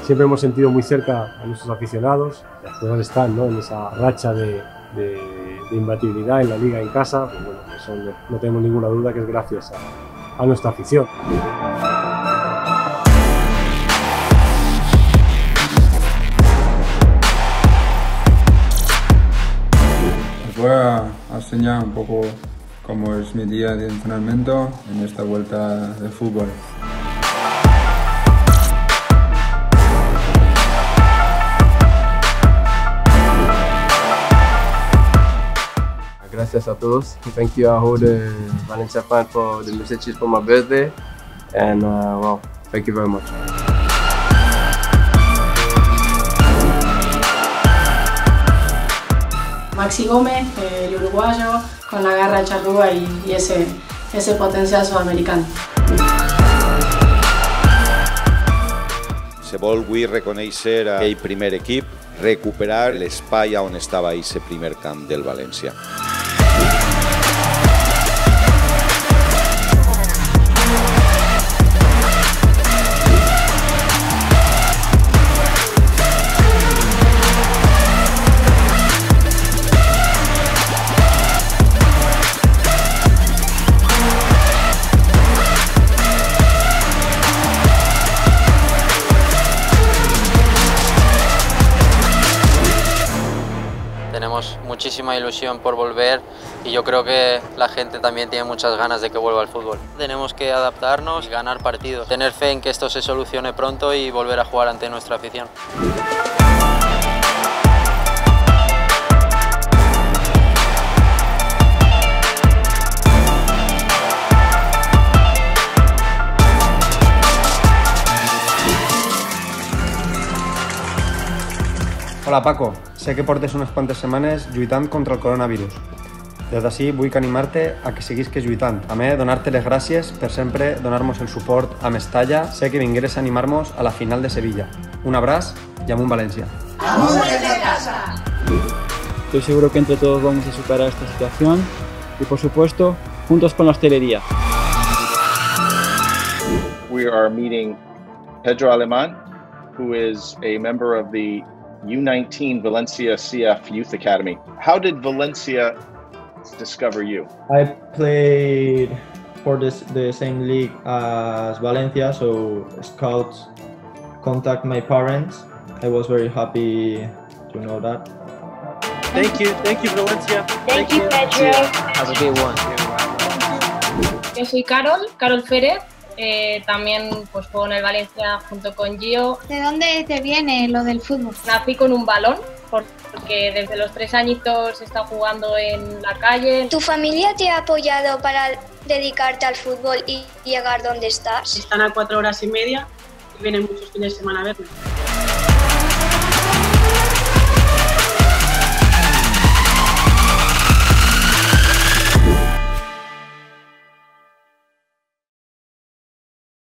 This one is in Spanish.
Siempre hemos sentido muy cerca a nuestros aficionados, y al final están, ¿no?, en esa racha de imbatibilidad en la liga en casa. Pues bueno, eso no tenemos ninguna duda que es gracias a nuestra afición. Os voy a enseñar un poco cómo es mi día de entrenamiento en esta vuelta de fútbol. Gracias a todos. Thank you, all the Valencia fans, for the messages for my birthday, and wow, thank you very much. Maxi Gómez, el uruguayo, con la garra charrúa y ese potencial sudamericano. Se vol avui reconèixer aquell primer equip, recuperar l'espai on estava aquest primer camp del València. Tenemos muchísima ilusión por volver y yo creo que la gente también tiene muchas ganas de que vuelva al fútbol. Tenemos que adaptarnos y ganar partidos, tener fe en que esto se solucione pronto y volver a jugar ante nuestra afición. Hola Paco, sé que portes unes quantes setmanes lluitant contra el coronavirus. Des d'ací vull animar-te a que seguisques lluitant. A més, donar-te les gràcies per sempre donar-nos el suport a Mestalla. Sé que vingueres a animar-nos a la final de Sevilla. Un abraç i amunt València. ¡Amunt desde casa! Estoy seguro que entre todos vamos a superar esta situación y, por supuesto, juntos con la hostelería. We are meeting Pedro Alemán, who is a member of the U19 Valencia CF Youth Academy. How did Valencia discover you? I played for the same league as Valencia, so scouts contact my parents. I was very happy to know that. Thank you Valencia. Thank you Pedro. Have a good one. Yo soy Carol Férez. También pues juego en el Valencia junto con Gio. ¿De dónde te viene lo del fútbol? Nací con un balón porque desde los 3 añitos he estado jugando en la calle. ¿Tu familia te ha apoyado para dedicarte al fútbol y llegar donde estás? Están a 4 horas y media y vienen muchos fines de semana a verme.